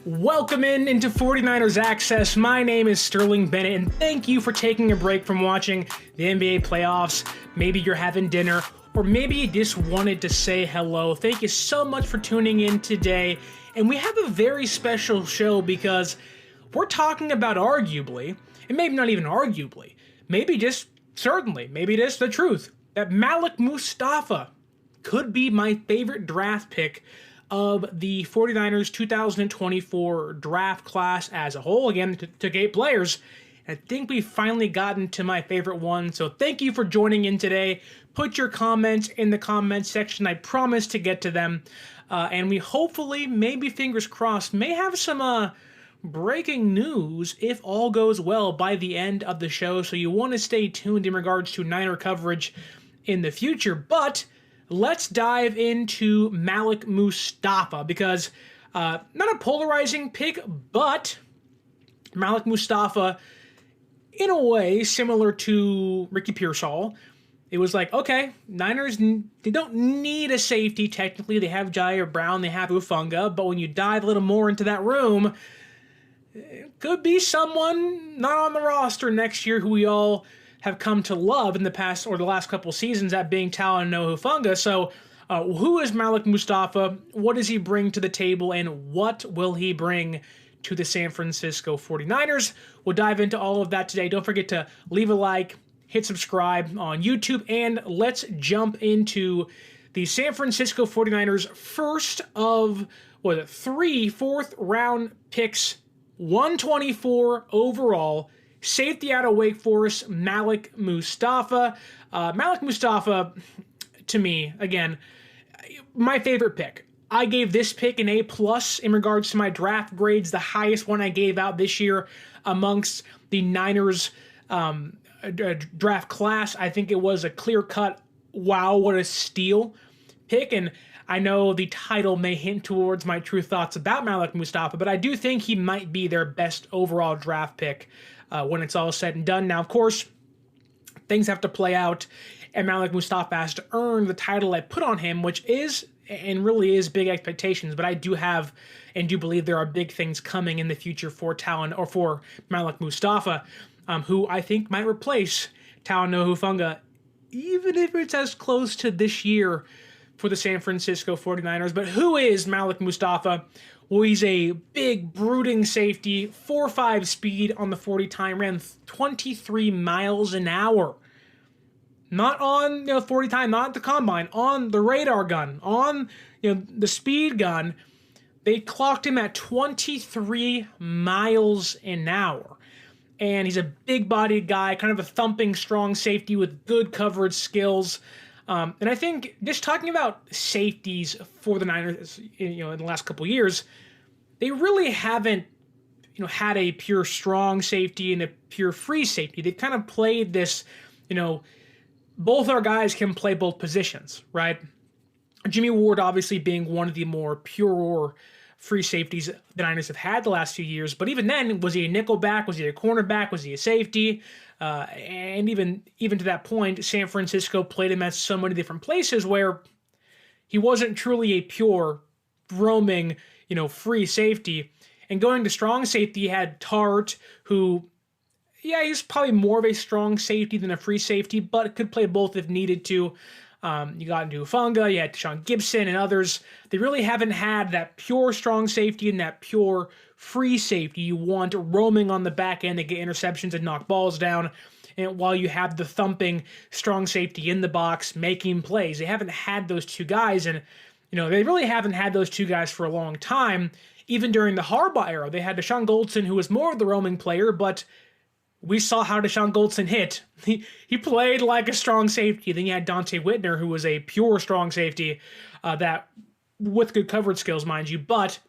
Welcome into 49ers Access. My name is Sterling Bennett, and thank you for taking a break from watching the NBA playoffs. Maybe you're having dinner, or maybe you just wanted to say hello. Thank you so much for tuning in today. And we have a very special show because we're talking about arguably, and maybe not even arguably, maybe just certainly, maybe just the truth, that Malik Mustapha could be my favorite draft pick of the 49ers 2024 draft class as a whole. Again, took 8 players. I think we've finally gotten to my favorite one. So thank you for joining in today. Put your comments in the comments section. I promise to get to them. And we hopefully, maybe fingers crossed, may have some breaking news if all goes well by the end of the show. So you want to stay tuned in regards to Niner coverage in the future. But let's dive into Malik Mustapha because not a polarizing pick, but Malik Mustapha, in a way, similar to Ricky Pearsall. It was like, okay, Niners, they don't need a safety technically. They have Jair Brown, they have Hufanga, but when you dive a little more into that room, it could be someone not on the roster next year who we all have come to love in the past or the last couple seasons, that being Talanoa Hufanga. So who is Malik Mustapha? What does he bring to the table, and what will he bring to the San Francisco 49ers? We'll dive into all of that today. Don't forget to leave a like, hit subscribe on YouTube, and let's jump into the San Francisco 49ers first of 3 fourth-round picks, 124 overall. Safety out of Wake Forest, Malik Mustapha. Malik Mustapha, to me, again, my favorite pick. I gave this pick an A+ in regards to my draft grades, the highest one I gave out this year amongst the Niners draft class. I think it was a clear-cut, wow, what a steal pick. And I know the title may hint towards my true thoughts about Malik Mustapha, but I do think he might be their best overall draft pick when it's all said and done. Now, of course, things have to play out, and Malik Mustapha has to earn the title I put on him, which is, and really is, big expectations. But I do have and do believe there are big things coming in the future for for Malik Mustapha, who I think might replace Talanoa Hufanga, even if it's as close to this year for the San Francisco 49ers. But who is Malik Mustapha? Well, he's a big, brooding safety, 4.5 speed on the 40 time, ran 23 miles an hour. Not on 40 time, not at the combine, on the radar gun, on the speed gun. They clocked him at 23 miles an hour. And he's a big-bodied guy, kind of a thumping, strong safety with good coverage skills. And I think just talking about safeties for the Niners, in the last couple years, they really haven't, had a pure strong safety and a pure free safety. They've kind of played this, both our guys can play both positions, right? Jimmy Ward obviously being one of the more pure free safeties the Niners have had the last few years. But even then, was he a nickelback? Was he a cornerback? Was he a safety? And even to that point, San Francisco played him at so many different places where he wasn't truly a pure roaming, free safety. And going to strong safety, you had Tart, who, he's probably more of a strong safety than a free safety, but could play both if needed to. You got into Hufanga, you had Deshaun Gibson and others. They really haven't had that pure strong safety and that pure free safety you want roaming on the back end to get interceptions and knock balls down. And while you have the thumping strong safety in the box making plays, they haven't had those two guys. And, they really haven't had those two guys for a long time. Even during the Harbaugh era, they had Deshaun Goldson, who was more of the roaming player, but we saw how Deshaun Goldson hit. He played like a strong safety. Then you had Dante Whitner, who was a pure strong safety, that with good coverage skills, mind you. But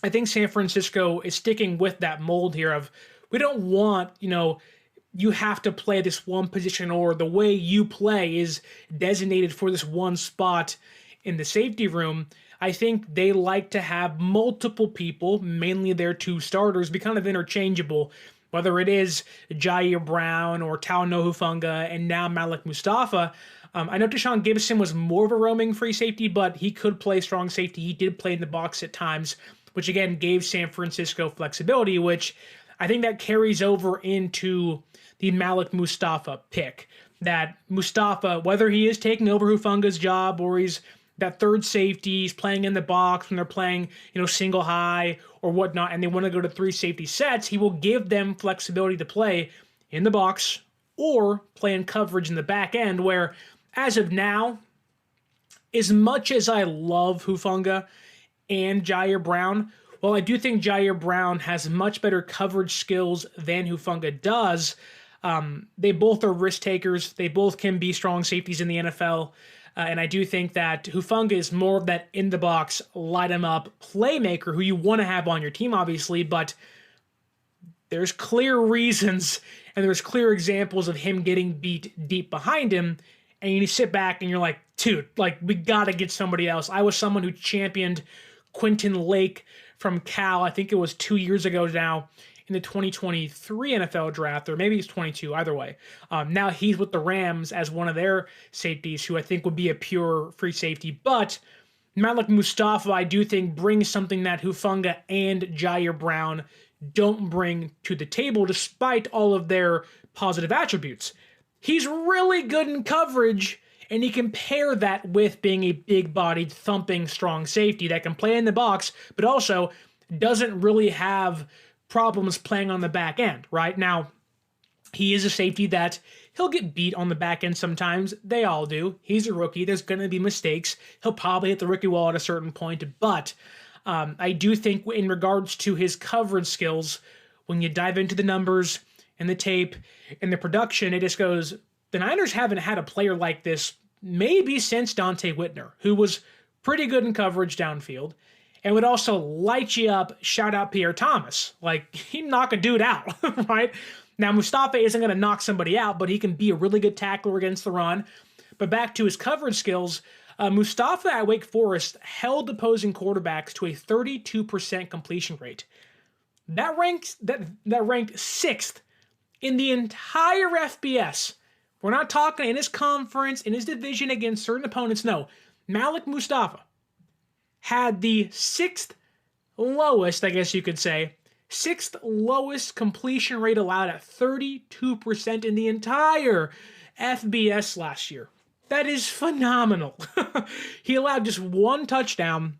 I think San Francisco is sticking with that mold here of, we don't want, you have to play this one position, or the way you play is designated for this one spot in the safety room. I think they like to have multiple people, mainly their two starters, be kind of interchangeable. Whether it is Jair Brown or Talanoa Hufanga and now Malik Mustapha, I know Deshaun Gibson was more of a roaming free safety, but he could play strong safety. He did play in the box at times which again gave San Francisco flexibility, which I think that carries over into the Malik Mustapha pick. That Mustapha, whether he is taking over Hufanga's job or he's that third safety, he's playing in the box when they're playing, single high or whatnot, and they want to go to 3 safety sets, he will give them flexibility to play in the box or play in coverage in the back end, where as of now, as much as I love Hufanga and Jair Brown, well, I do think Jair Brown has much better coverage skills than Hufanga does. They both are risk takers. They both can be strong safeties in the NFL. And I do think that Hufanga is more of that in-the-box, light-em-up playmaker who you want to have on your team, obviously, but there's clear reasons and there's clear examples of him getting beat deep behind him, and you sit back and you're like, dude, we got to get somebody else. I was someone who championed Quentin Lake from Cal, I think it was 2 years ago now, in the 2023 NFL draft, or maybe he's 22, either way. Now he's with the Rams as one of their safeties, who I think would be a pure free safety. But Malik Mustapha, I do think, brings something that Hufanga and Jair Brown don't bring to the table, despite all of their positive attributes. He's really good in coverage, and he can pair that with being a big-bodied, thumping, strong safety that can play in the box, but also doesn't really have problems playing on the back end, right? Now, he is a safety that he'll get beat on the back end sometimes. They all do. He's a rookie. There's going to be mistakes. He'll probably hit the rookie wall at a certain point, but I do think in regards to his coverage skills, when you dive into the numbers and the tape and the production, it just goes, the Niners haven't had a player like this maybe since Dante Whitner, who was pretty good in coverage downfield and would also light you up. Shout out Pierre Thomas. He'd knock a dude out, right? Now, Mustapha isn't going to knock somebody out, but he can be a really good tackler against the run. But back to his coverage skills, Mustapha at Wake Forest held opposing quarterbacks to a 32% completion rate. That ranked 6th in the entire FBS. We're not talking in his conference, in his division against certain opponents. No, Malik Mustapha had the 6th lowest, I guess you could say, 6th lowest completion rate allowed at 32% in the entire FBS last year. That is phenomenal. He allowed just 1 touchdown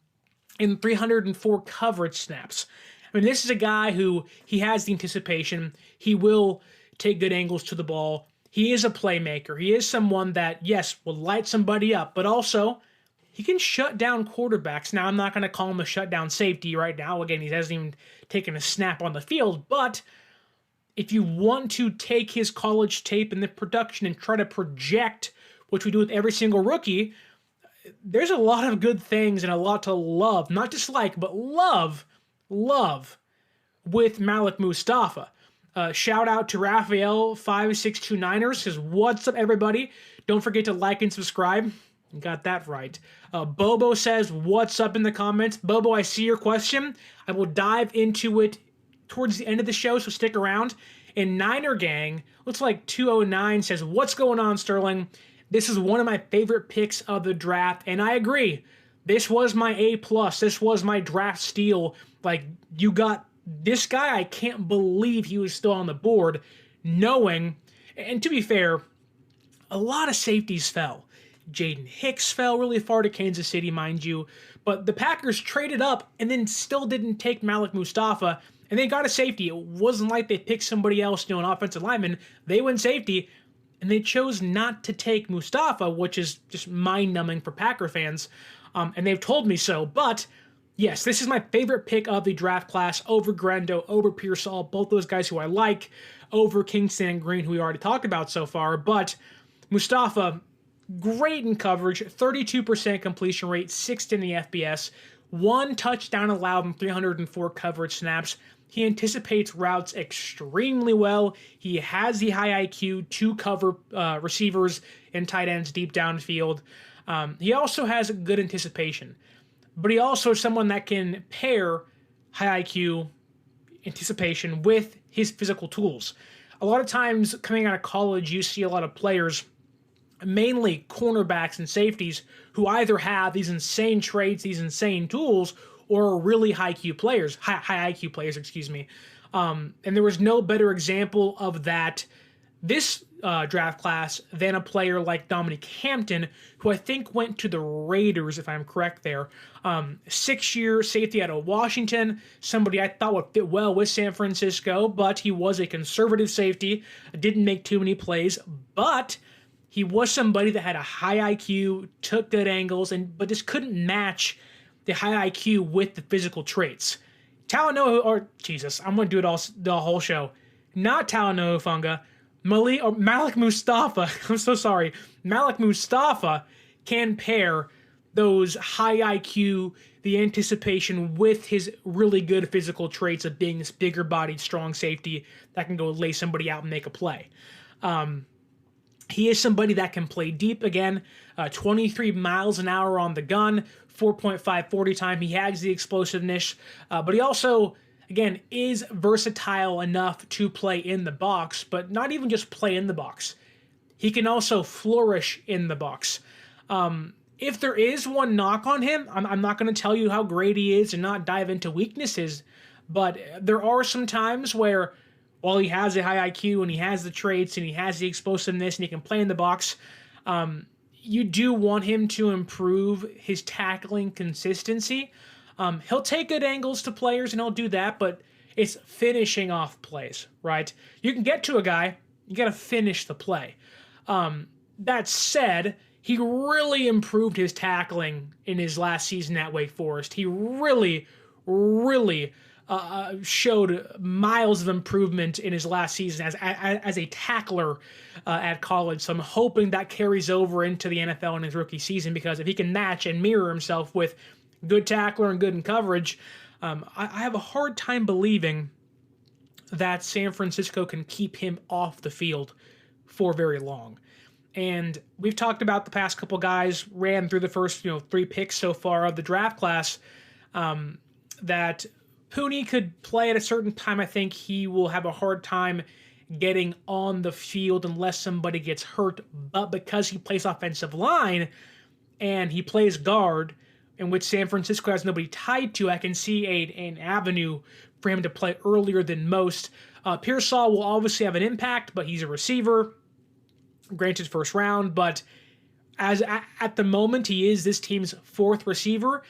in 304 coverage snaps. I mean, this is a guy who, he has the anticipation. He will take good angles to the ball. He is a playmaker. He is someone that, yes, will light somebody up, but also he can shut down quarterbacks. Now, I'm not going to call him a shutdown safety right now. Again, he hasn't even taken a snap on the field, but if you want to take his college tape and the production and try to project, which we do with every single rookie, there's a lot of good things and a lot to love, not just like, but love with Malik Mustapha. Shout out to Raphael5629ers, says, what's up, everybody? Don't forget to like and subscribe. Got that right. Bobo says, what's up in the comments? Bobo, I see your question. I will dive into it towards the end of the show, so stick around. And Niner Gang, looks like 209, says, what's going on, Sterling? This is one of my favorite picks of the draft, and I agree. This was my A+. This was my draft steal. You got this guy, I can't believe he was still on the board, knowing, and to be fair, a lot of safeties fell. Jaden Hicks fell really far to Kansas City, mind you, but the Packers traded up and then still didn't take Malik Mustapha, and they got a safety. It wasn't like they picked somebody else, an offensive lineman. They went safety, and they chose not to take Mustapha, which is just mind-numbing for Packer fans, and they've told me so. But yes, this is my favorite pick of the draft class, over Grendo, over Pearsall, both those guys who I like, over Kingston and Green, who we already talked about so far. But Mustapha, great in coverage, 32% completion rate, 6th in the FBS, 1 touchdown allowed in 304 coverage snaps. He anticipates routes extremely well. He has the high IQ to cover receivers and tight ends deep downfield. He also has good anticipation, but he also is someone that can pair high IQ anticipation with his physical tools. A lot of times coming out of college, you see a lot of players, mainly cornerbacks and safeties, who either have these insane traits, these insane tools, or really high IQ players, excuse me. And there was no better example of that this draft class than a player like Dominic Hampton, who I think went to the Raiders, if I'm correct there. 6-year safety out of Washington, somebody I thought would fit well with San Francisco, but he was a conservative safety, didn't make too many plays, but he was somebody that had a high IQ, took good angles, but just couldn't match the high IQ with the physical traits. I'm going to do it the whole show. Not Talanoa Hufanga, Malik Mustapha, I'm so sorry, Malik Mustapha can pair those high IQ, the anticipation with his really good physical traits of being this bigger bodied, strong safety that can go lay somebody out and make a play. He is somebody that can play deep again, 23 miles an hour on the gun, 4.5 40 time. He has the explosiveness, but he also, again, is versatile enough to play in the box, but not even just play in the box. He can also flourish in the box. If there is one knock on him, I'm not going to tell you how great he is and not dive into weaknesses, but there are some times where, while he has a high IQ and he has the traits and he has the explosiveness and he can play in the box, you do want him to improve his tackling consistency. He'll take good angles to players and he'll do that, but it's finishing off plays, right? You can get to a guy, you got to finish the play. That said, he really improved his tackling in his last season at Wake Forest. He really showed miles of improvement in his last season as a tackler at college. So I'm hoping that carries over into the NFL in his rookie season, because if he can match and mirror himself with good tackler and good in coverage, I have a hard time believing that San Francisco can keep him off the field for very long. And we've talked about the past couple guys, ran through the first 3 picks so far of the draft class, that Pooney could play at a certain time. I think he will have a hard time getting on the field unless somebody gets hurt. But because he plays offensive line and he plays guard, in which San Francisco has nobody tied to, I can see an avenue for him to play earlier than most. Pearsall will obviously have an impact, but he's a receiver, granted first round. But at the moment, he is this team's 4th receiver.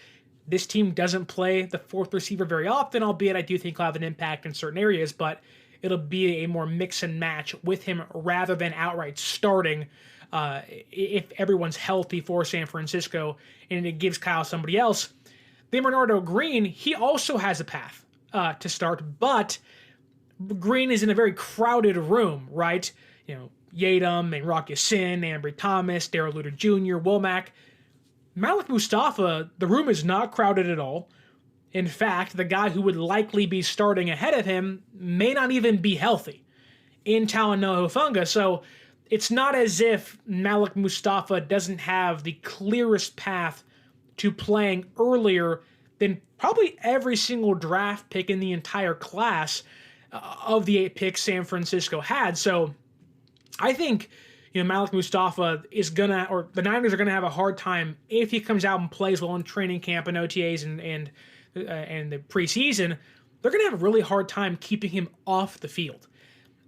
This team doesn't play the 4th receiver very often, albeit I do think he'll have an impact in certain areas, but it'll be a more mix and match with him rather than outright starting if everyone's healthy for San Francisco and it gives Kyle somebody else. Then Bernardo Green, he also has a path to start, but Green is in a very crowded room, right? Yadam and Rock Ya-Sin, Ambry Thomas, Darrell Luter Jr., Womack. Malik Mustapha, the room is not crowded at all. In fact, the guy who would likely be starting ahead of him may not even be healthy in Talanoa Hufanga. So it's not as if Malik Mustapha doesn't have the clearest path to playing earlier than probably every single draft pick in the entire class of the 8 picks San Francisco had. So I think Malik Mustapha is the Niners are gonna have a hard time if he comes out and plays well in training camp and OTAs and the preseason. They're gonna have a really hard time keeping him off the field.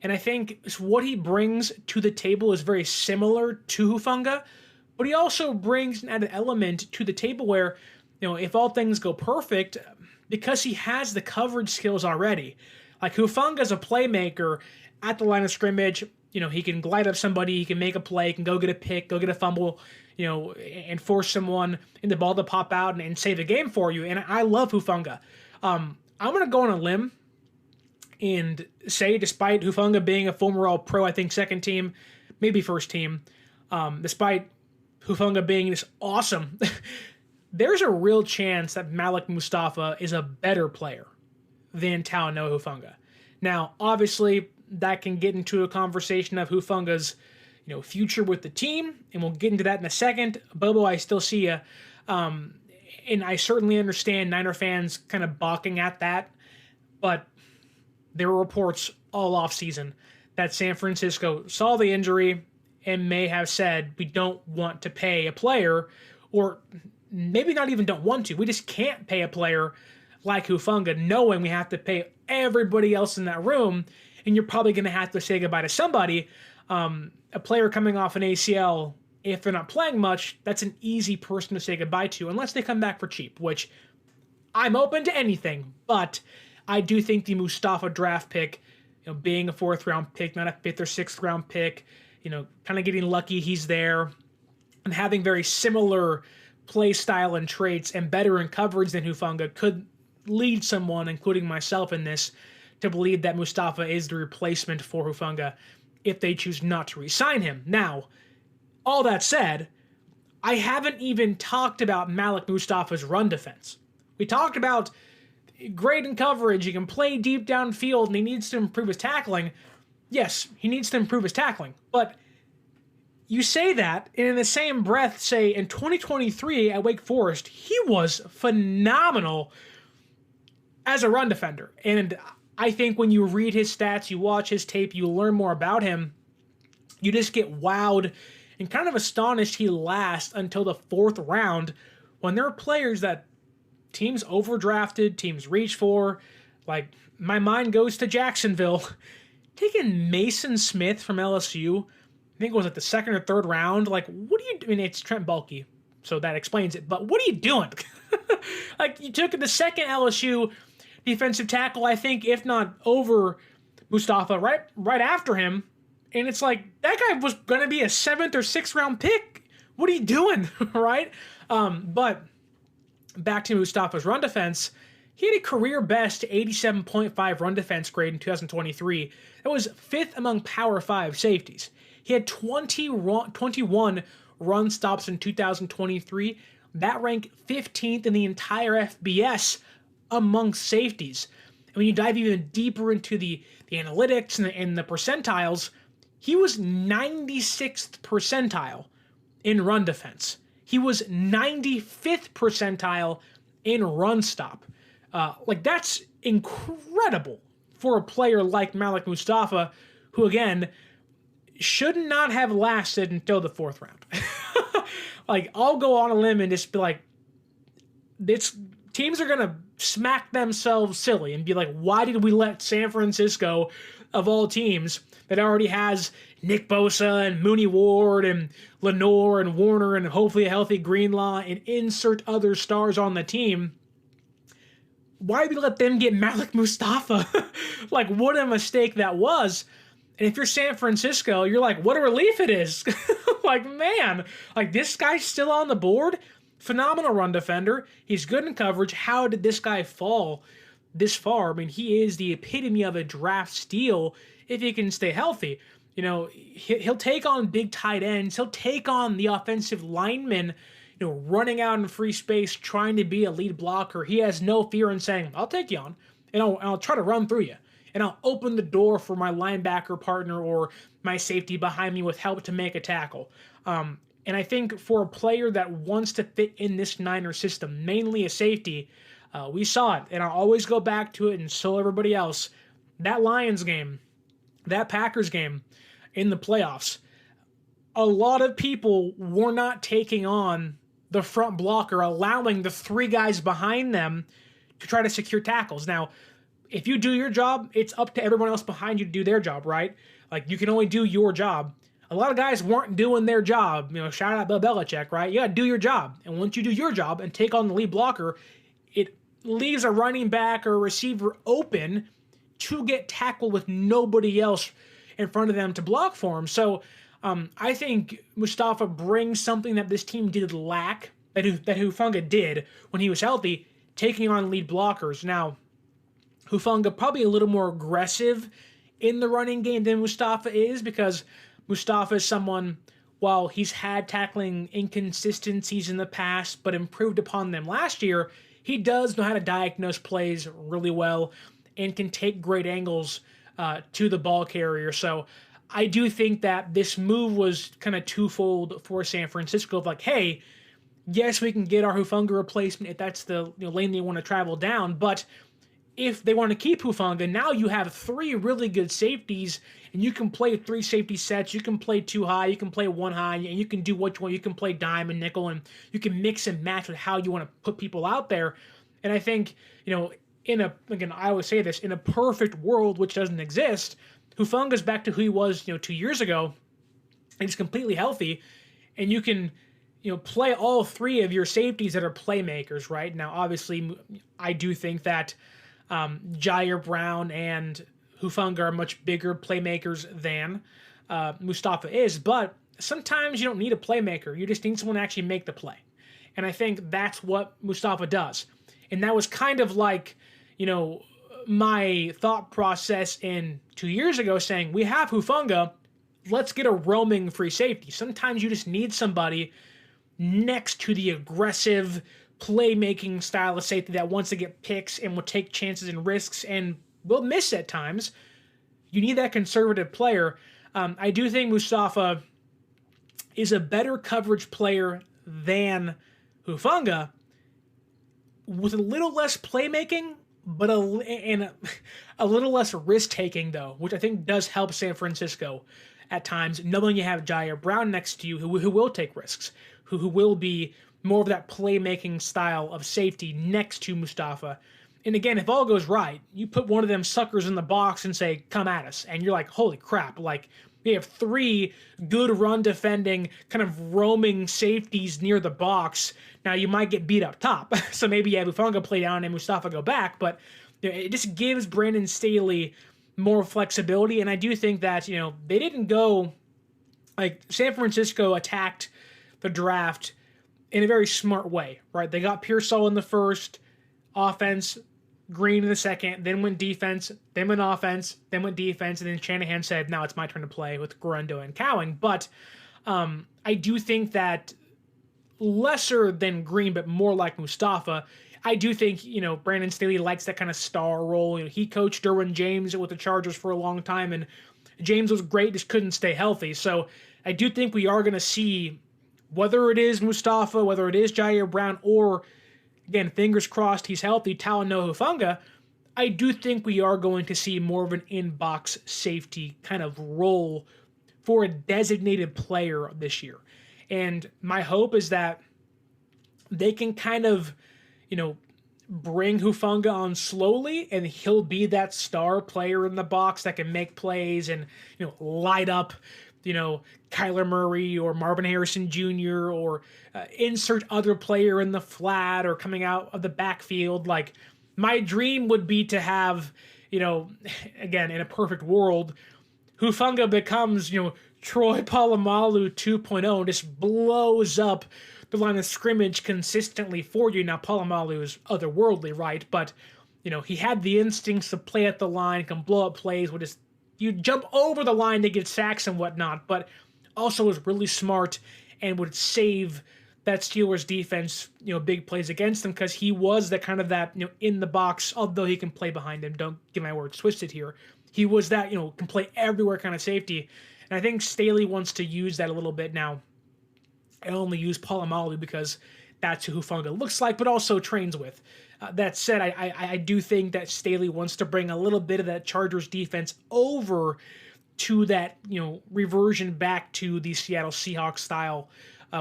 And I think what he brings to the table is very similar to Hufanga, but he also brings an added element to the table where, if all things go perfect, because he has the coverage skills already. Like Hufanga's a playmaker at the line of scrimmage. He can glide up somebody, he can make a play, he can go get a pick, go get a fumble, and force someone in the ball to pop out and save the game for you. And I love Hufanga. I'm going to go on a limb and say, despite Hufanga being a former All-Pro, I think 2nd team, maybe 1st team, despite Hufanga being this awesome, there's a real chance that Malik Mustapha is a better player than Talanoa Hufanga. Now, obviously, that can get into a conversation of Hufanga's, future with the team, and we'll get into that in a second. Bobo, I still see you, and I certainly understand Niner fans kind of balking at that, but there were reports all offseason that San Francisco saw the injury and may have said, we don't want to pay a player, or maybe not even don't want to. We just can't pay a player like Hufanga, knowing we have to pay everybody else in that room, and you're probably going to have to say goodbye to somebody. A player coming off an ACL, if they're not playing much, that's an easy person to say goodbye to, unless they come back for cheap, which I'm open to anything. But I do think the Mustapha draft pick, being a 4th round pick, not a 5th or 6th round pick, kind of getting lucky he's there, and having very similar play style and traits and better in coverage than Hufanga could lead someone, including myself in this, to believe that Mustapha is the replacement for Hufanga if they choose not to re-sign him. Now, all that said, I haven't even talked about Malik Mustapha's run defense. We talked about great in coverage, he can play deep downfield, and he needs to improve his tackling. Yes, he needs to improve his tackling, but you say that, and in the same breath say in 2023 at Wake Forest, he was phenomenal as a run defender. And I think when you read his stats, you watch his tape, you learn more about him, you just get wowed and kind of astonished he lasts until the 4th round, when there are players that teams overdrafted, teams reach for. Like, my mind goes to Jacksonville. Taking Mason Smith from LSU, I think it was at the 2nd or 3rd round. Like, what are you doing? It's Trent Baalke, so that explains it. But what are you doing? Like, you took the 2nd LSU defensive tackle, I think, if not over Mustapha, right after him. And it's like, that guy was going to be a 7th or 6th round pick. What are you doing, right? But back to Mustapha's run defense, he had a career best 87.5 run defense grade in 2023. That was 5th among Power 5 safeties. He had 21 run stops in 2023. That ranked 15th in the entire FBS among safeties. And when you dive even deeper into the analytics and the percentiles, he was 96th percentile in run defense. He was 95th percentile in run stop. That's incredible for a player like Malik Mustapha, who, again, should not have lasted until the 4th round. I'll go on a limb and just be like, teams are going to smack themselves silly and be like, why did we let San Francisco, of all teams, that already has Nick Bosa and Mooney Ward and Lenore and Warner and hopefully a healthy Greenlaw and insert other stars on the team, why did we let them get Malik Mustapha? What a mistake that was. And if you're San Francisco, you're like, what a relief it is. Man, this guy's still on the board. Phenomenal run defender. He's good in coverage. How did this guy fall this far? I mean, he is the epitome of a draft steal if he can stay healthy. He'll take on big tight ends. He'll take on the offensive linemen, running out in free space, trying to be a lead blocker. He has no fear in saying, I'll take you on, and I'll try to run through you. And I'll open the door for my linebacker partner or my safety behind me with help to make a tackle. And I think for a player that wants to fit in this Niner system, mainly a safety, we saw it. And I'll always go back to it, and so everybody else. That Lions game, that Packers game in the playoffs, a lot of people were not taking on the front blocker, allowing the 3 guys behind them to try to secure tackles. Now, if you do your job, it's up to everyone else behind you to do their job, right? You can only do your job. A lot of guys weren't doing their job. Shout out Bill Belichick, right? You got to do your job. And once you do your job and take on the lead blocker, it leaves a running back or a receiver open to get tackled with nobody else in front of them to block for him. So I think Mustapha brings something that this team did lack, that Hufanga did when he was healthy, taking on lead blockers. Now, Hufanga probably a little more aggressive in the running game than Mustapha is, because Mustapha is someone, while he's had tackling inconsistencies in the past but improved upon them last year, he does know how to diagnose plays really well and can take great angles to the ball carrier. So I do think that this move was kind of twofold for San Francisco of hey, yes, we can get our Hufanga replacement if that's the lane they want to travel down, but if they want to keep Hufanga, now you have 3 really good safeties, and you can play 3 safety sets. You can play 2 high, you can play 1 high, and you can do what you want. You can play dime and nickel, and you can mix and match with how you want to put people out there. And I think, again, I always say this, in a perfect world, which doesn't exist, Hufanga's back to who he was, 2 years ago, and he's completely healthy, and you can, play all 3 of your safeties that are playmakers, right? Now, obviously, I do think that Jair Brown and Hufanga are much bigger playmakers than Mustapha is, but sometimes you don't need a playmaker. You just need someone to actually make the play. And I think that's what Mustapha does. And that was kind of like, my thought process in 2 years ago saying, we have Hufanga, let's get a roaming free safety. Sometimes you just need somebody next to the aggressive playmaking style of safety that wants to get picks and will take chances and risks and will miss at times. You need that conservative player. I do think Mustapha is a better coverage player than Hufanga, with a little less playmaking, but a little less risk taking, though, which I think does help San Francisco at times, knowing you have Jair Brown next to you who will take risks, who will be more of that playmaking style of safety next to Mustapha. And again, if all goes right, you put one of them suckers in the box and say, come at us. And you're like, holy crap, like, we have 3 good run defending, kind of roaming safeties near the box. Now, you might get beat up top. So maybe you have Hufanga play down and Mustapha go back. But it just gives Brandon Staley more flexibility. And I do think that, they didn't go, like, San Francisco attacked the draft in a very smart way, right? They got Pearsall in the first, offense, Green in the second, then went defense, then went offense, then went defense, and then Shanahan said, now it's my turn to play with Guerendo and Cowing. But I do think that lesser than Green, but more like Mustapha, I do think, Brandon Staley likes that kind of star role. He coached Derwin James with the Chargers for a long time, and James was great, just couldn't stay healthy. So I do think we are going to see, whether it is Mustapha, whether it is Jair Brown, or, again, fingers crossed he's healthy, Talanoa Hufanga, I do think we are going to see more of an in-box safety kind of role for a designated player this year. And my hope is that they can kind of, bring Hufanga on slowly, and he'll be that star player in the box that can make plays and, light up, Kyler Murray or Marvin Harrison Jr. or insert other player in the flat or coming out of the backfield. Like, my dream would be to have, again, in a perfect world, Hufanga becomes, Troy Polamalu 2.0 and just blows up the line of scrimmage consistently for you. Now, Polamalu is otherworldly, right? But, he had the instincts to play at the line, can blow up plays with his, you jump over the line to get sacks and whatnot, but also was really smart and would save that Steelers defense, big plays against them, because he was that kind of that, in the box, although he can play behind him. Don't get my words twisted here. He was that, can play everywhere kind of safety. And I think Staley wants to use that a little bit now. I only use Polamalu because that's who Hufanga looks like, but also trains with. That said, I do think that Staley wants to bring a little bit of that Chargers defense over to that, reversion back to the Seattle Seahawks style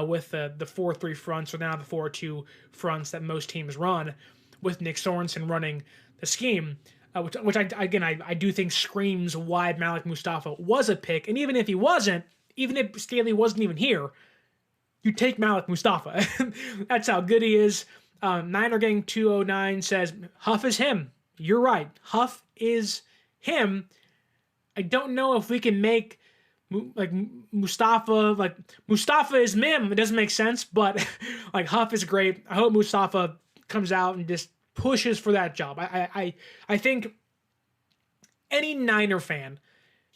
with the 4-3 fronts, or now the 4-2 fronts that most teams run, with Nick Sorensen running the scheme, which I do think screams why Malik Mustapha was a pick. And even if he wasn't, even if Staley wasn't even here, you take Malik Mustapha. That's how good he is. Niner Gang 209 says, Huff is him. You're right. Huff is him. I don't know if we can make Mustapha, Mustapha is Mim. It doesn't make sense, but Huff is great. I hope Mustapha comes out and just pushes for that job. I think any Niner fan,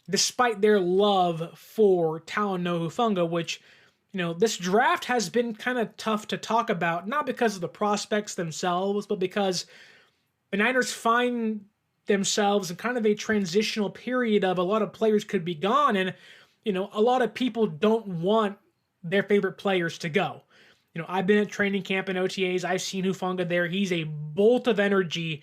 despite their love for Talanoa Hufanga, which, this draft has been kind of tough to talk about, not because of the prospects themselves, but because the Niners find themselves in kind of a transitional period of a lot of players could be gone, and, a lot of people don't want their favorite players to go. I've been at training camp and OTAs. I've seen Hufanga there. He's a bolt of energy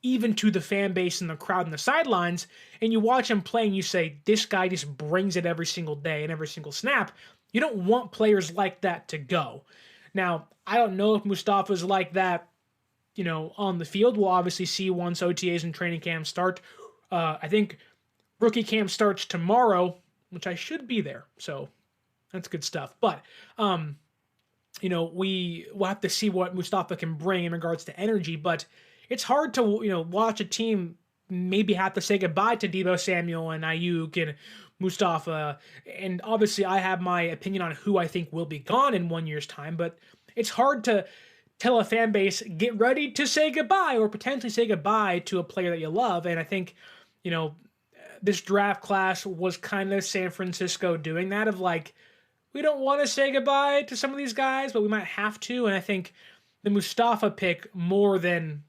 even to the fan base and the crowd and the sidelines, and you watch him play and you say, this guy just brings it every single day and every single snap. You don't want players like that to go. Now, I don't know if Mustapha's like that, on the field. We'll obviously see once OTAs and training camp start. I think rookie camp starts tomorrow, which I should be there. So that's good stuff. But, we will have to see what Mustapha can bring in regards to energy, but it's hard to, watch a team maybe have to say goodbye to Deebo Samuel and Ayuk and Mustapha. And obviously I have my opinion on who I think will be gone in 1 year's time, but it's hard to tell a fan base, get ready to say goodbye or potentially say goodbye to a player that you love. And I think, this draft class was kind of San Francisco doing that of like, we don't want to say goodbye to some of these guys, but we might have to. And I think the Mustapha pick more than,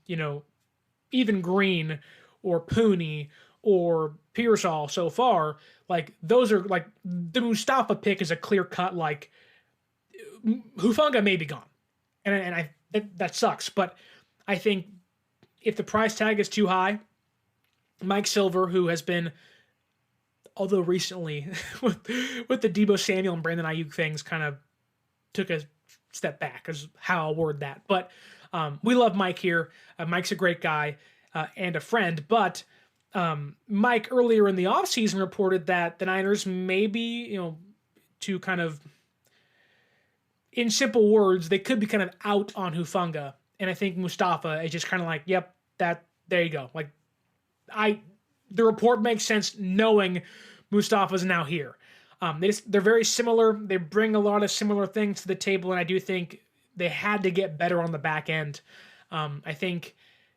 even Green or Pooney or Pearsall so far, like those are like the Mustapha pick is a clear cut, like Hufanga may be gone. And that sucks. But I think if the price tag is too high, Mike Silver, who has been, although recently with the Deebo Samuel and Brandon Ayuk things kind of took a step back is how I'll word that. But we love Mike here. Mike's a great guy and a friend. But Mike earlier in the offseason reported that the Niners maybe, to kind of, in simple words, they could be kind of out on Hufanga. And I think Mustapha is just kind of like, yep, there you go. Like, the report makes sense knowing Mustafa's now here. They're very similar. They bring a lot of similar things to the table, and I do think they had to get better on the back end. I think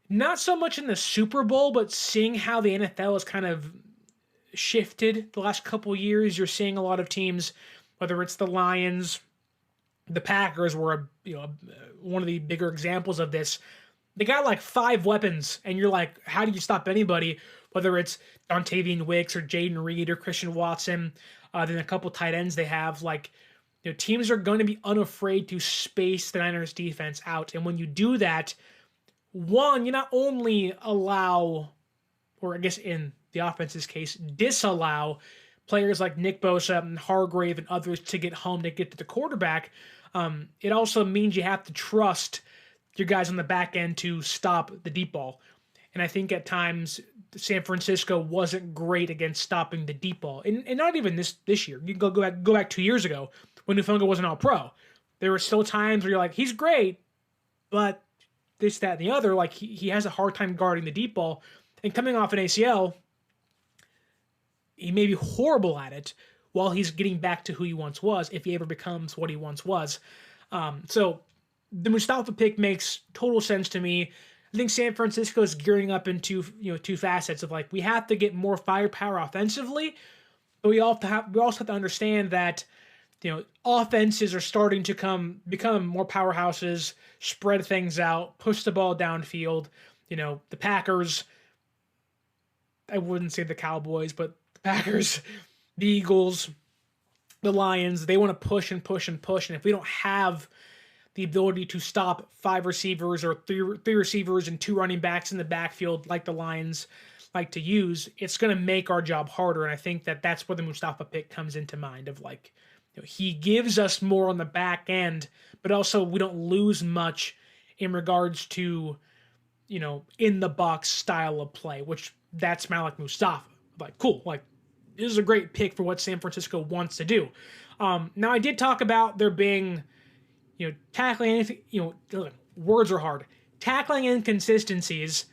not so much in the Super Bowl, but seeing how the NFL has kind of shifted the last couple years, you're seeing a lot of teams, whether it's the Lions, the Packers were one of the bigger examples of this. They got like 5 weapons, and you're like, how do you stop anybody? Whether it's Dontavian Wicks or Jaden Reed or Christian Watson, then a couple tight ends they have. Like, teams are going to be unafraid to space the Niners defense out. And when you do that, one, you not only allow, or I guess in the offense's case, disallow players like Nick Bosa and Hargrave and others to get home to get to the quarterback. It also means you have to trust your guys on the back end to stop the deep ball. And I think at times San Francisco wasn't great against stopping the deep ball. And not even this year. You can go back 2 years ago when Hufanga wasn't all pro. There were still times where you're like, he's great, but this, that, and the other, like he has a hard time guarding the deep ball. And coming off an ACL, he may be horrible at it while he's getting back to who he once was, if he ever becomes what he once was. So the Mustapha pick makes total sense to me. I think San Francisco is gearing up into two facets of like, we have to get more firepower offensively, but we also have to understand that offenses are starting to become more powerhouses, spread things out, push the ball downfield. The Packers, I wouldn't say the Cowboys, but the Packers, the Eagles, the Lions, they want to push and push and push. And if we don't have the ability to stop 5 receivers or three receivers and 2 running backs in the backfield like the Lions like to use, it's going to make our job harder. And I think that that's where the Mustapha pick comes into mind of like, he gives us more on the back end, but also we don't lose much in regards to, in the box style of play, which that's Malik Mustapha. Like, cool. Like, this is a great pick for what San Francisco wants to do. Now I did talk about there being, tackling anything, words are hard. Tackling inconsistencies,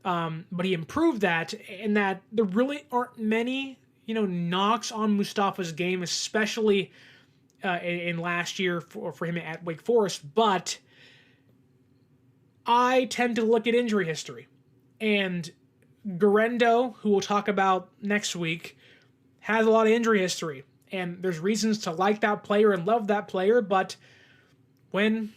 but he improved that, and that there really aren't many, knocks on Mustafa's game, especially in last year for him at Wake Forest. But I tend to look at injury history, and Guerendo, who we'll talk about next week, has a lot of injury history, and there's reasons to like that player and love that player, but when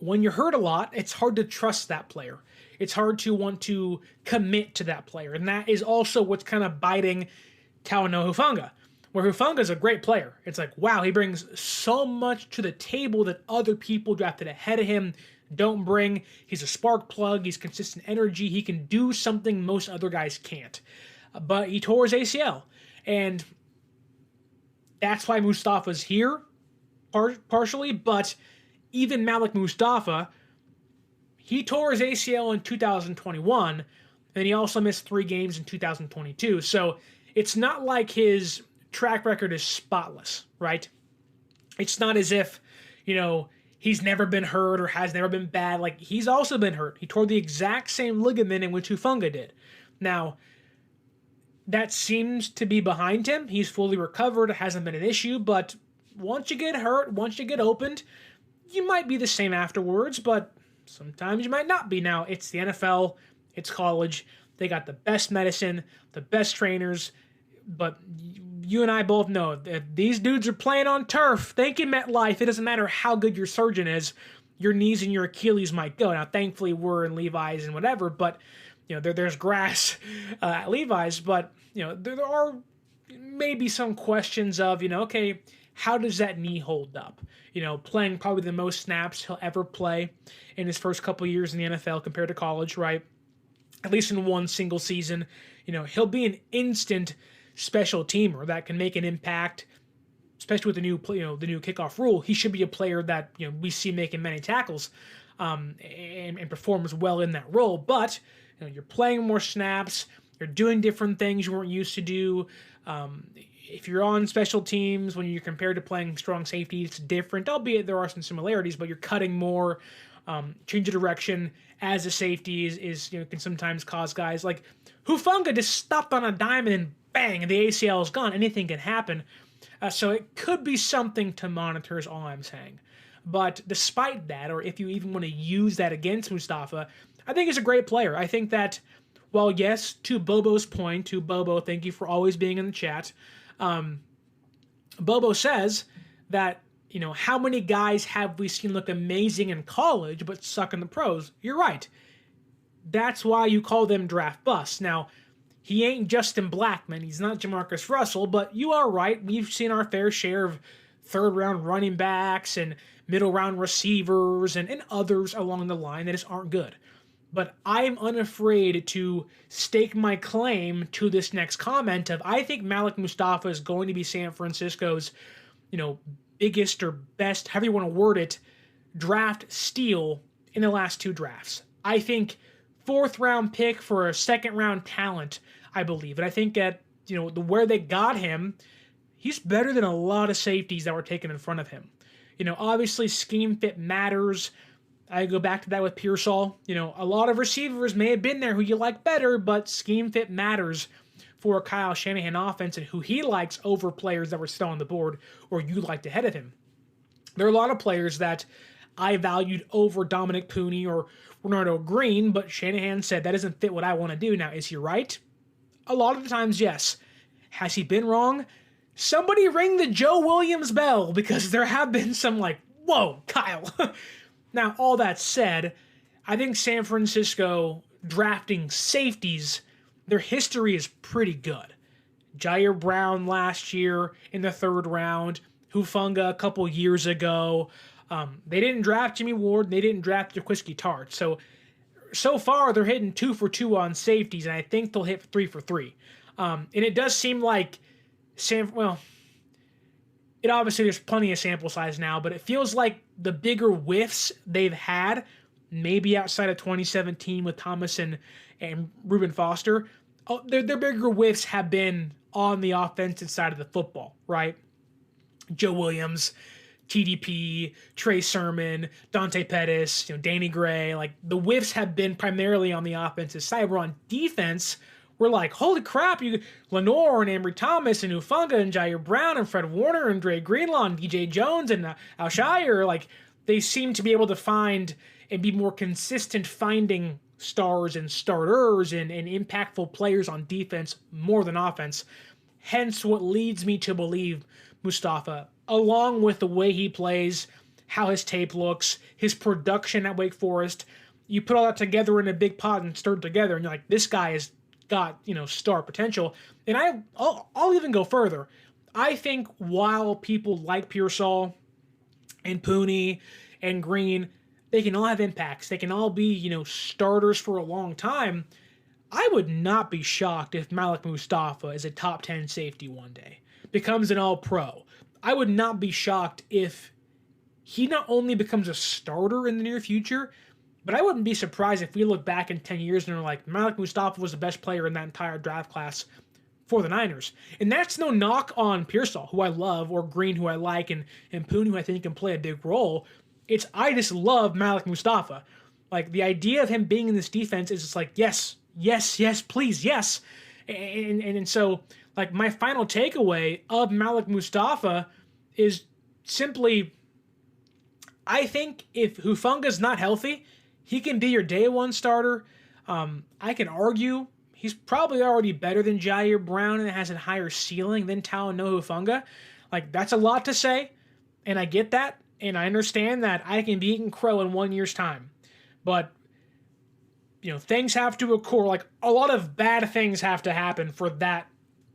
you're hurt a lot, it's hard to trust that player. It's hard to want to commit to that player. And that is also what's kind of biting Talanoa Hufanga, where Hufanga is a great player. It's like, wow, he brings so much to the table that other people drafted ahead of him don't bring. He's a spark plug. He's consistent energy. He can do something most other guys can't. But he tore his ACL. And that's why Mustafa's here, partially. But even Malik Mustapha, he tore his ACL in 2021, and he also missed 3 games in 2022. So it's not like his track record is spotless, right? It's not as if, he's never been hurt or has never been bad. Like, he's also been hurt. He tore the exact same ligament in which Hufanga did. Now, that seems to be behind him. He's fully recovered. It hasn't been an issue. But once you get hurt, once you get opened, you might be the same afterwards, but sometimes you might not be. Now, it's the NFL. It's college. They got the best medicine, the best trainers. But you and I both know that these dudes are playing on turf. Thank you, MetLife. It doesn't matter how good your surgeon is. Your knees and your Achilles might go. Now, thankfully, we're in Levi's and whatever, but there's grass at Levi's. But there are maybe some questions of okay, how does that knee hold up? Playing probably the most snaps he'll ever play in his first couple years in the NFL compared to college, right? At least in one single season. He'll be an instant special teamer that can make an impact, especially with the new kickoff rule. He should be a player that we see making many tackles and performs well in that role. But you're playing more snaps, you're doing different things you weren't used to do. If you're on special teams, when you're compared to playing strong safety, it's different, albeit there are some similarities, but you're cutting more, change of direction as a safety is can sometimes cause guys like Hufanga just stopped on a dime and bang, and the ACL is gone. Anything can happen. So it could be something to monitor is all I'm saying. But despite that, or if you even want to use that against Mustapha, I think he's a great player. I think that, well, yes, to Bobo's point, to Bobo, thank you for always being in the chat. Bobo says that, how many guys have we seen look amazing in college but suck in the pros? You're right. That's why you call them draft busts. Now, he ain't Justin Blackman. He's not Jamarcus Russell, but you are right. We've seen our fair share of third-round running backs and middle-round receivers and others along the line that just aren't good. But I'm unafraid to stake my claim to this next comment of I think Malik Mustapha is going to be San Francisco's, biggest or best, however you want to word it, draft steal in the last 2 drafts. I think 4th-round pick for a 2nd-round talent, I believe. And I think that, where they got him, he's better than a lot of safeties that were taken in front of him. Obviously scheme fit matters. I go back to that with Pearsall. A lot of receivers may have been there who you like better, but scheme fit matters for a Kyle Shanahan offense and who he likes over players that were still on the board or you liked ahead of him. There are a lot of players that I valued over Dominic Pooney or Renardo Green, but Shanahan said that doesn't fit what I want to do. Now, is he right? A lot of the times, yes. Has he been wrong? Somebody ring the Joe Williams bell, because there have been some whoa, Kyle. Now, all that said, I think San Francisco drafting safeties, their history is pretty good. Jair Brown last year in the 3rd round, Hufanga a couple years ago. They didn't draft Jimmy Ward. They didn't draft Jaquiski Tart. So far, they're hitting 2 for 2 on safeties, and I think they'll hit 3 for 3. And it does seem like it obviously there's plenty of sample size now, but it feels like the bigger whiffs they've had, maybe outside of 2017 with Thomas and Reuben Foster, their bigger whiffs have been on the offensive side of the football, right? Joe Williams, TDP, Trey Sermon, Dante Pettis, Danny Gray, the whiffs have been primarily on the offensive side. We're on defense. We're like, holy crap, Lenore and Ambry Thomas and Hufanga and Jair Brown and Fred Warner and Dre Greenlaw and DJ Jones and Alshire, they seem to be able to find and be more consistent finding stars and starters and impactful players on defense more than offense. Hence what leads me to believe Mustapha, along with the way he plays, how his tape looks, his production at Wake Forest, you put all that together in a big pot and stir it together, and you're like, this guy has got, star potential. And I'll even go further. I think while people like Pearsall and Pooney and Green, They can all have impacts. They can all be, starters for a long time. I would not be shocked if Malik Mustapha is a top 10 safety one day, becomes an all-pro. I would not be shocked if he not only becomes a starter in the near future, but I wouldn't be surprised if we look back in 10 years and are like, Malik Mustapha was the best player in that entire draft class for the Niners. And that's no knock on Pearsall, who I love, or Green, who I like, and Poon, who I think can play a big role. I just love Malik Mustapha. Like, the idea of him being in this defense is just like, yes, please, yes. And so, like, my final takeaway of Malik Mustapha is simply, I think if Hufanga's not healthy, he can be your day one starter. I can argue he's probably already better than Jair Brown and has a higher ceiling than Talanoa Hufanga. Like, that's a lot to say, and I get that, and I understand that I can be eating crow in 1 year's time. But, things have to occur. Like, a lot of bad things have to happen for that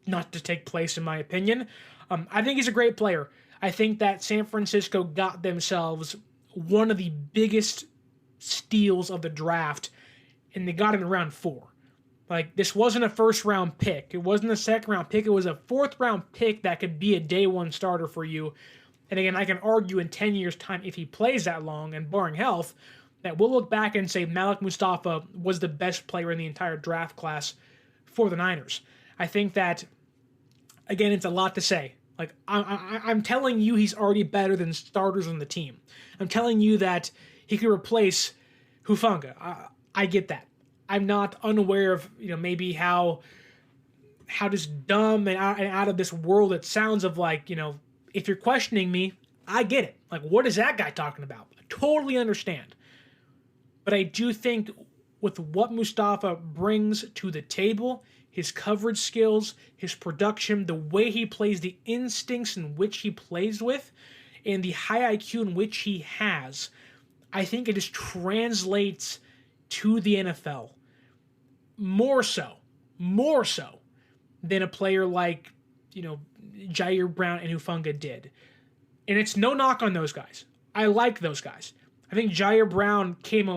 not to take place, in my opinion. I think he's a great player. I think that San Francisco got themselves one of the biggest steals of the draft, and they got it in round 4. Like, this wasn't a first-round pick. It wasn't a second-round pick. It was a fourth-round pick that could be a day one starter for you. And again, I can argue in 10 years' time, if he plays that long and barring health, that we'll look back and say Malik Mustapha was the best player in the entire draft class for the Niners. I think that, again, it's a lot to say. Like, I'm telling you he's already better than starters on the team. I'm telling you that he could replace Hufanga. I get that. I'm not unaware of, maybe how just dumb and out of this world it sounds of, like, if you're questioning me, I get it. Like, what is that guy talking about? I totally understand. But I do think with what Mustapha brings to the table, his coverage skills, his production, the way he plays, the instincts in which he plays with, and the high IQ in which he has, I think it just translates to the NFL more so than a player like, Jair Brown and Hufanga did. And it's no knock on those guys. I like those guys. I think Jair Brown came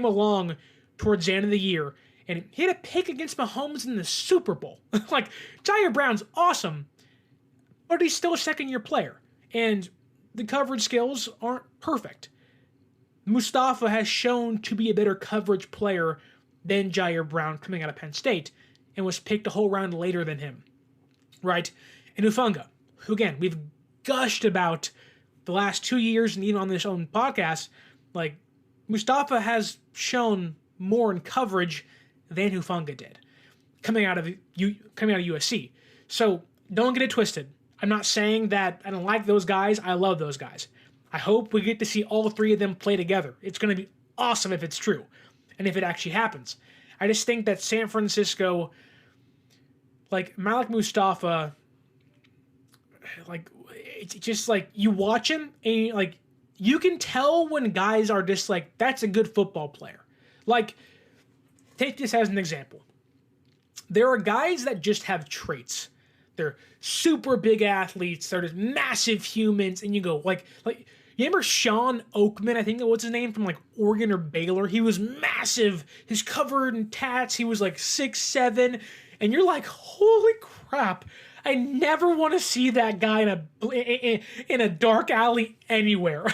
along towards the end of the year and he had a pick against Mahomes in the Super Bowl. Like, Jair Brown's awesome, but he's still a second-year player. And the coverage skills aren't perfect. Mustapha has shown to be a better coverage player than Jair Brown coming out of Penn State and was picked a whole round later than him. Right? And Hufanga, who, again, we've gushed about the last 2 years and even on this own podcast, like, Mustapha has shown more in coverage than Hufanga did coming out of USC. So don't get it twisted. I'm not saying that I don't like those guys. I love those guys. I hope we get to see all three of them play together. It's going to be awesome if it's true and if it actually happens. I just think that San Francisco, like, Malik Mustapha, like, it's just like you watch him and, like, you can tell when guys are just like, that's a good football player. Like, take this as an example. There are guys that just have traits. They're super big athletes. They're just massive humans. And you go, like you remember Sean Oakman, I think that was his name, from, like, Oregon or Baylor? He was massive. He's covered in tats. He was like 6'7". And you're like, holy crap. I never want to see that guy in a dark alley anywhere.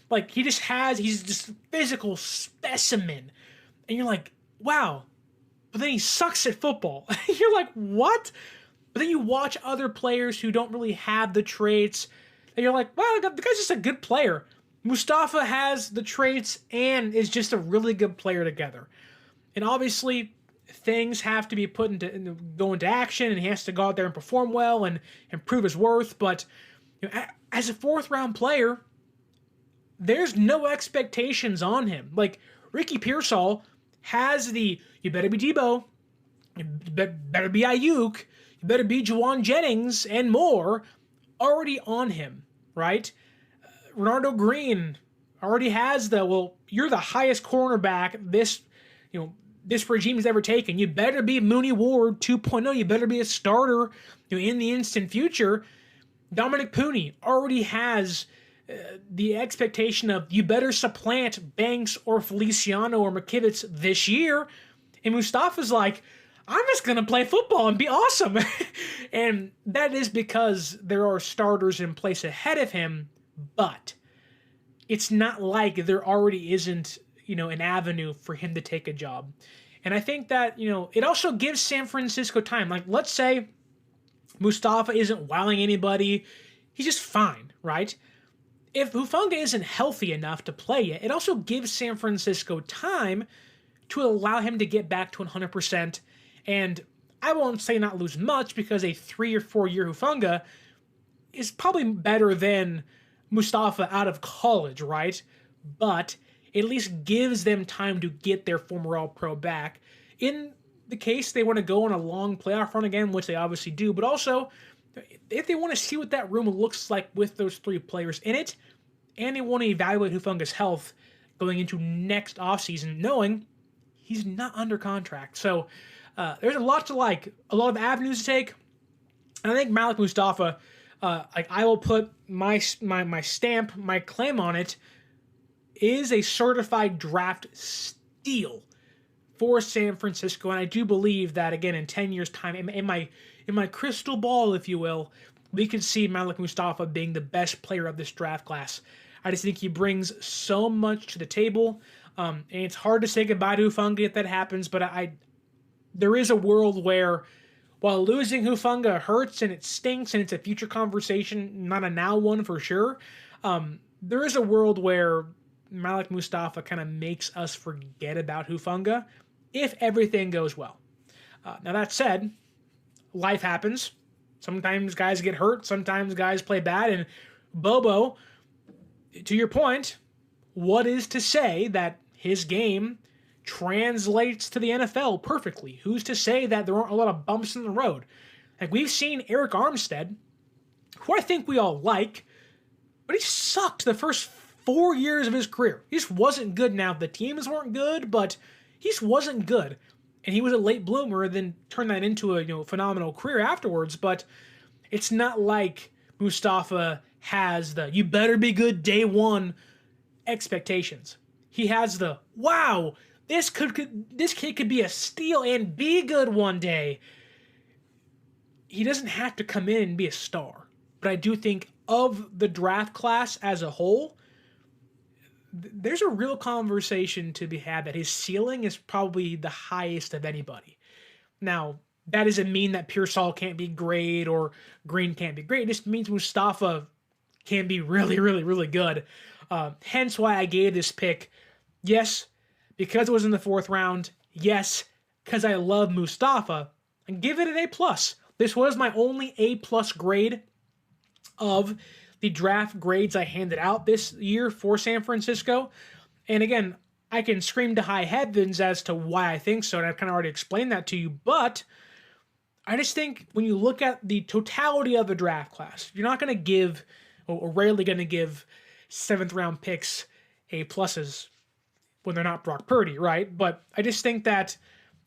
Like, he's just a physical specimen. And you're like, wow. But then he sucks at football. You're like, what? But then you watch other players who don't really have the traits, and you're like, wow, the guy's just a good player. Mustapha has the traits and is just a really good player together. And obviously, things have to be go into action, and he has to go out there and perform well and prove his worth. But as a fourth-round player, there's no expectations on him. Like, Ricky Pearsall has the, you better be Debo, you better be Ayuk, you better be Juwan Jennings, and more, already on him, right? Renardo Green already has you're the highest cornerback this regime has ever taken. You better be Mooney Ward 2.0. You better be a starter in the instant future. Dominic Pooney already has the expectation of you better supplant Banks or Feliciano or McKivitz this year. And Mustafa's like, I'm just going to play football and be awesome. And that is because there are starters in place ahead of him, but it's not like there already isn't, an avenue for him to take a job. And I think that, it also gives San Francisco time. Like, let's say Mustafa isn't wowing anybody. He's just fine, right? If Hufanga isn't healthy enough to play yet, it also gives San Francisco time to allow him to get back to 100%. And I won't say not lose much, because a 3 or 4 year Hufanga is probably better than Mustafa out of college, right? But it at least gives them time to get their former All-Pro back. In the case they want to go on a long playoff run again, which they obviously do, but also if they want to see what that room looks like with those 3 players in it, and they want to evaluate Hufanga's health going into next offseason, knowing he's not under contract. So there's a lot to like, a lot of avenues to take. And I think Malik Mustapha, I will put my stamp, my claim on it, is a certified draft steal for San Francisco. And I do believe that, again, in 10 years' time, in my crystal ball, if you will, we could see Malik Mustapha being the best player of this draft class. I just think he brings so much to the table. And it's hard to say goodbye to Hufanga if that happens, but there is a world where, while losing Hufanga hurts and it stinks and it's a future conversation, not a now one for sure, there is a world where Malik Mustapha kind of makes us forget about Hufanga if everything goes well. Now that said, life happens. Sometimes guys get hurt, sometimes guys play bad, and Bobo, to your point, what is to say that his game translates to the NFL perfectly? Who's to say that there aren't a lot of bumps in the road? Like, we've seen Eric Armstead, who I think we all like, but he sucked the first 4 years of his career. He just wasn't good. Now, the teams weren't good, but he just wasn't good. And he was a late bloomer, then turned that into a phenomenal career afterwards. But it's not like Mustapha has the "you better be good day one" expectations. He has the "wow, this kid could be a steal and be good one day." He doesn't have to come in and be a star. But I do think of the draft class as a whole, there's a real conversation to be had that his ceiling is probably the highest of anybody. Now, that doesn't mean that Pearsall can't be great or Green can't be great. It just means Mustapha can be really, really, really good. Hence why I gave this pick. Yes, because it was in the 4th round. Yes, because I love Mustapha. And give it an A+. This was my only A+ grade of the draft grades I handed out this year for San Francisco. And again, I can scream to high heavens as to why I think so, and I've kind of already explained that to you, but I just think when you look at the totality of the draft class, you're not going to give, or rarely going to give, 7th round picks A+ when they're not Brock Purdy, right? But I just think that,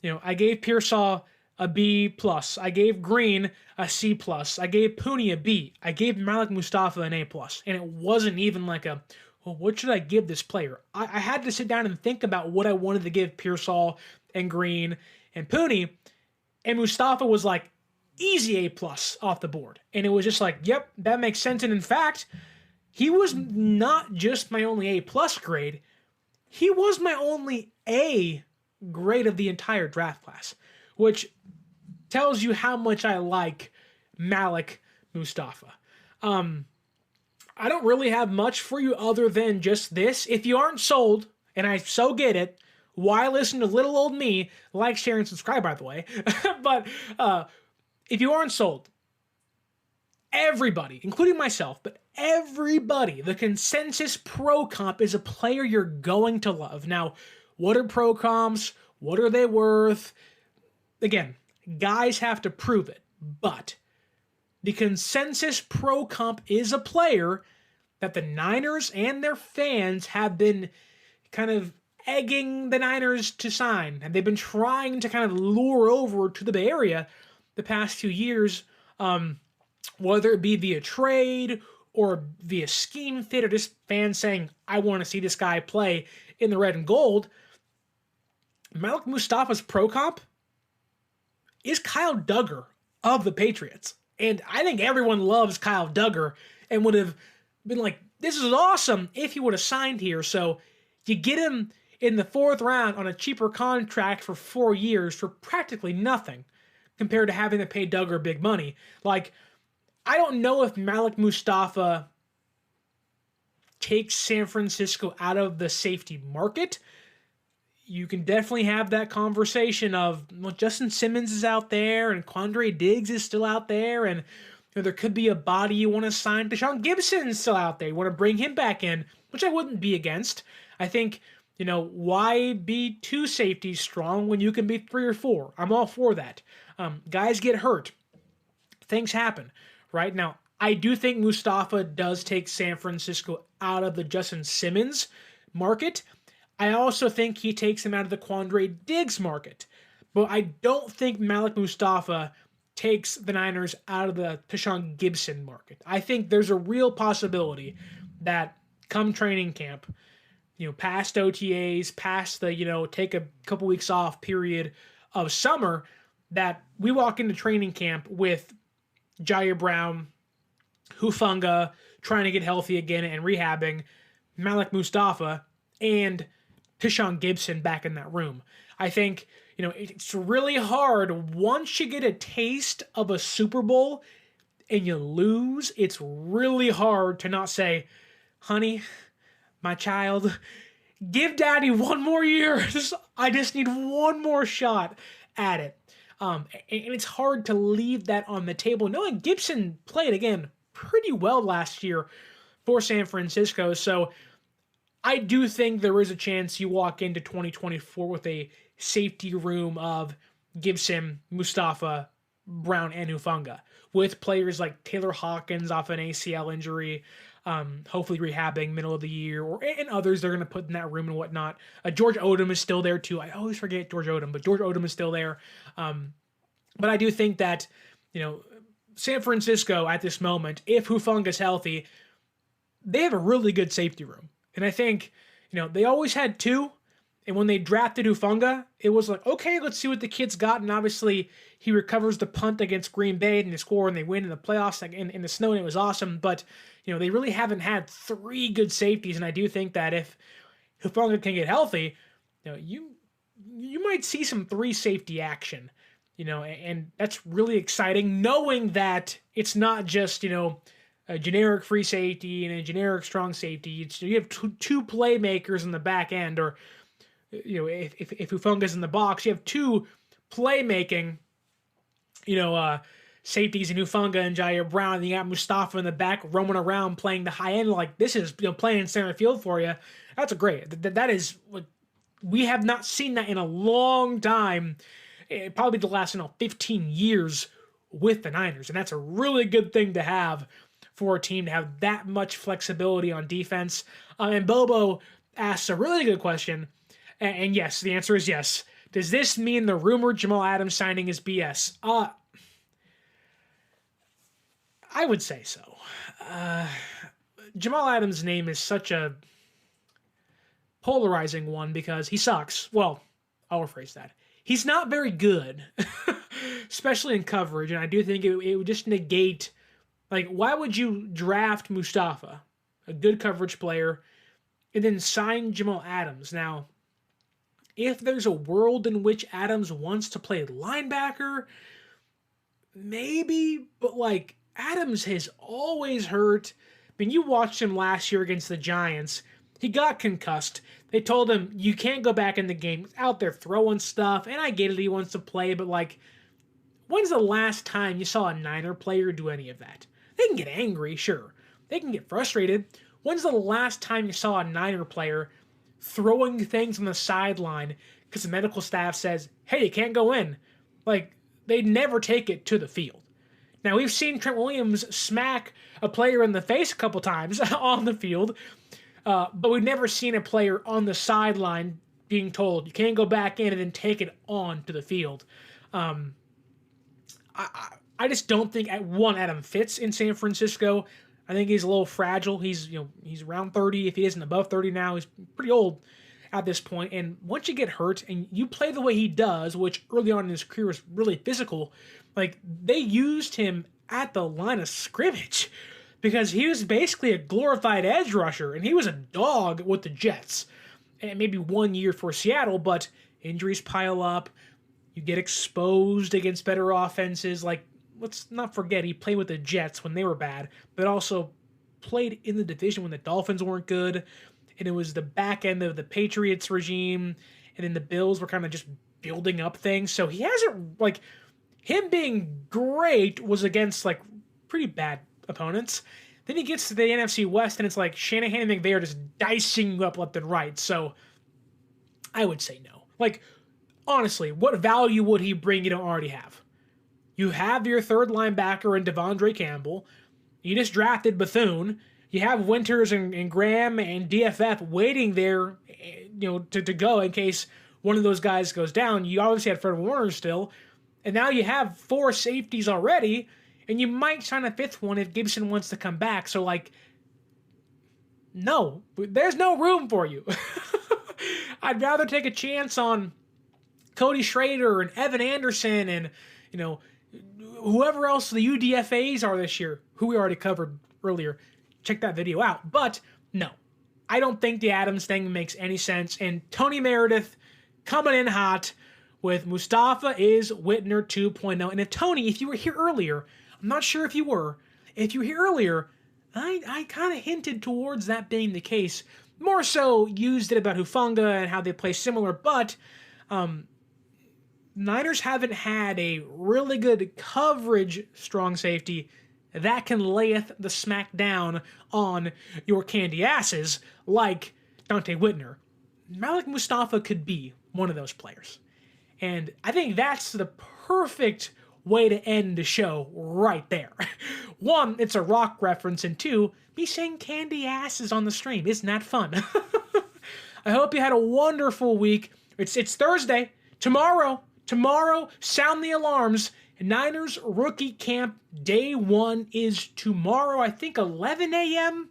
I gave Pearsall a B+. I gave Green a C+. I gave Pooney a B. I gave Malik Mustapha an A+. And it wasn't even like what should I give this player? I had to sit down and think about what I wanted to give Pearsall and Green and Pooney. And Mustapha was like easy A+ off the board. And it was just like, yep, that makes sense. And in fact, he was not just my only A+ grade. He was my only A grade of the entire draft class, which tells you how much I like Malik Mustapha. I don't really have much for you other than just this. If you aren't sold, and I so get it, why listen to little old me? Like, share, and subscribe, by the way. But if you aren't sold, everybody, including myself, but everybody, the consensus pro comp is a player you're going to love. Now, what are pro comps? What are they worth? Again, guys have to prove it, but the consensus pro comp is a player that the Niners and their fans have been kind of egging the Niners to sign, and they've been trying to kind of lure over to the Bay Area the past few years, whether it be via trade or via scheme fit or just fans saying, I want to see this guy play in the red and gold, Malik Mustafa's pro comp is Kyle Duggar of the Patriots. And I think everyone loves Kyle Duggar and would have been like, this is awesome if he would have signed here. So you get him in the 4th round on a cheaper contract for 4 years for practically nothing compared to having to pay Duggar big money. Like, I don't know if Malik Mustafa takes San Francisco out of the safety market. You can definitely have that conversation of, well, Justin Simmons is out there and Quandre Diggs is still out there, and there could be a body you want to sign. Deshaun Gibson's still out there. You want to bring him back in, which I wouldn't be against. I think, why be 2 safeties strong when you can be 3 or 4? I'm all for that. Guys get hurt. Things happen, right? Now, I do think Mustafa does take San Francisco out of the Justin Simmons market. I also think he takes him out of the Quandre Diggs market. But I don't think Malik Mustafa takes the Niners out of the Deshaun Gibson market. I think there's a real possibility that come training camp, past OTAs, past the, take a couple weeks off period of summer, that we walk into training camp with Jair Brown, Hufanga trying to get healthy again and rehabbing, Malik Mustafa, and Deshaun Gibson back in that room. I think, it's really hard once you get a taste of a Super Bowl and you lose, it's really hard to not say, honey, my child, give daddy one more year. I just need one more shot at it. And it's hard to leave that on the table, knowing Gibson played, again, pretty well last year for San Francisco. So I do think there is a chance you walk into 2024 with a safety room of Gibson, Mustafa, Brown, and Hufanga, with players like Taylor Hawkins off an ACL injury, hopefully rehabbing middle of the year, and others they're going to put in that room and whatnot. George Odom is still there too. I always forget George Odom, but George Odom is still there. But I do think that, San Francisco at this moment, if Hufanga's healthy, they have a really good safety room. And I think, they always had 2. And when they drafted Hufanga, it was like, okay, let's see what the kid's got. And obviously, he recovers the punt against Green Bay and they score and they win in the playoffs in the snow, and it was awesome. But, they really haven't had 3 good safeties. And I do think that if Hufanga can get healthy, you might see some 3 safety action, and that's really exciting, knowing that it's not just, a generic free safety and a generic strong safety. You have 2 playmakers in the back end, or, if Hufanga's in the box, you have 2 playmaking, safeties in Hufanga and Jair Brown, and you got Mustafa in the back roaming around playing the high end. Like, this is, playing in center field for you. That's a great. That is, we have not seen that in a long time, probably the last, 15 years with the Niners. And that's a really good thing to have for a team, to have that much flexibility on defense. And Bobo asks a really good question. And yes, the answer is yes. Does this mean the rumored Jamal Adams signing is BS? I would say so. Jamal Adams' name is such a polarizing one because he sucks. Well, I'll rephrase that. He's not very good, especially in coverage. And I do think it would just negate, why would you draft Mustafa, a good coverage player, and then sign Jamal Adams? Now, if there's a world in which Adams wants to play linebacker, maybe, but Adams has always hurt. I mean, you watched him last year against the Giants. He got concussed. They told him, you can't go back in the game. He's out there throwing stuff, and I get it, he wants to play, but when's the last time you saw a Niner player do any of that? They can get angry, sure. They can get frustrated. When's the last time you saw a Niner player throwing things on the sideline because the medical staff says, hey, you can't go in? They never take it to the field. Now, we've seen Trent Williams smack a player in the face a couple times on the field, but we've never seen a player on the sideline being told, you can't go back in and then take it on to the field. I just don't think, Adam fits in San Francisco. I think he's a little fragile. He's around 30. If he isn't above 30 now, he's pretty old at this point. And once you get hurt and you play the way he does, which early on in his career was really physical, like they used him at the line of scrimmage because he was basically a glorified edge rusher, and he was a dog with the Jets. And maybe 1 year for Seattle, but injuries pile up. You get exposed against better offenses. Like, let's not forget, he played with the Jets when they were bad, but also played in the division when the Dolphins weren't good. And it was the back end of the Patriots regime. And then the Bills were kind of just building up things. So he hasn't, like, him being great was against, like, pretty bad opponents. Then he gets to the NFC West, and it's like Shanahan and McVay are just dicing you up left and right. So I would say no. Like, honestly, what value would he bring you don't already have? You have your third linebacker in Devondre Campbell. You just drafted Bethune. You have Winters and Graham and DFF waiting there, to go in case one of those guys goes down. You obviously had Fred Warner still. And now you have 4 safeties already, and you might sign a 5th one if Gibson wants to come back. So, like, no, there's no room for you. I'd rather take a chance on Cody Schrader and Evan Anderson and, whoever else the UDFAs are this year, who we already covered earlier. Check that video out. But, no, I don't think the Adams thing makes any sense. And Tony Meredith coming in hot with Mustapha is Whitner 2.0. And if you were here earlier, I'm not sure if you were. If you were here earlier, I kind of hinted towards that being the case. More so used it about Hufanga and how they play similar, but Niners haven't had a really good coverage strong safety that can layeth the smack down on your candy asses like Dante Whitner. Malik Mustapha could be one of those players. And I think that's the perfect way to end the show right there. 1, it's a rock reference, and 2, me saying candy asses on the stream. Isn't that fun? I hope you had a wonderful week. It's Thursday. Tomorrow, sound the alarms. Niners rookie camp day 1 is tomorrow, I think 11 a.m.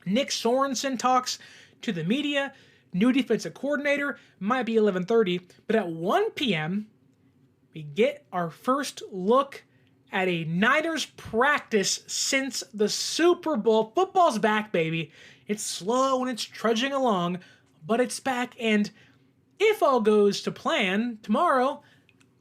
Nick Sorensen talks to the media. New defensive coordinator, might be 11:30, but at 1 p.m., we get our first look at a Niners practice since the Super Bowl. Football's back, baby. It's slow and it's trudging along, but it's back, and if all goes to plan, tomorrow,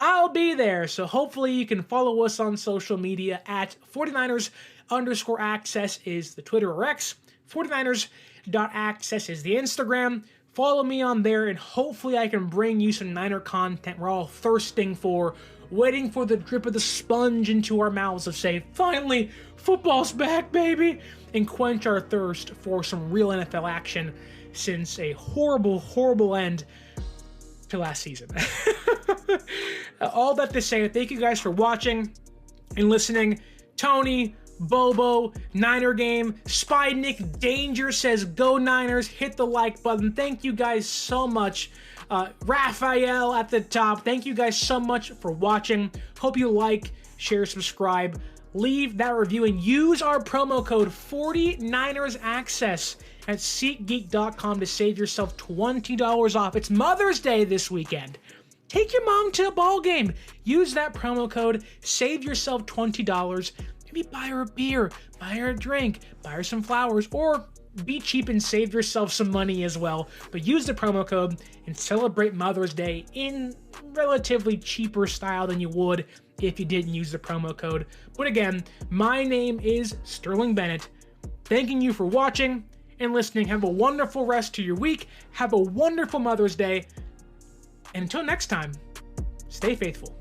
I'll be there. So hopefully you can follow us on social media at 49ers_access is the Twitter or X. 49ers.access is the Instagram. Follow me on there, and hopefully I can bring you some Niner content we're all thirsting for, waiting for the drip of the sponge into our mouths of say, finally, football's back, baby, and quench our thirst for some real NFL action since a horrible, horrible end to last season. All that to say, thank you guys for watching and listening. Tony, Bobo, Niner Game, Spy Nick Danger says, go Niners, hit the like button. Thank you guys so much. Raphael at the top, thank you guys so much for watching. Hope you like, share, subscribe, leave that review, and use our promo code 49ersaccess at SeatGeek.com to save yourself $20 off. It's Mother's Day this weekend. Take your mom to a ball game. Use that promo code, save yourself $20. Maybe buy her a beer, buy her a drink, buy her some flowers, or be cheap and save yourself some money as well. But use the promo code and celebrate Mother's Day in relatively cheaper style than you would if you didn't use the promo code. But again, my name is Sterling Bennett. Thanking you for watching and listening. Have a wonderful rest to your week. Have a wonderful Mother's Day. And until next time, stay faithful.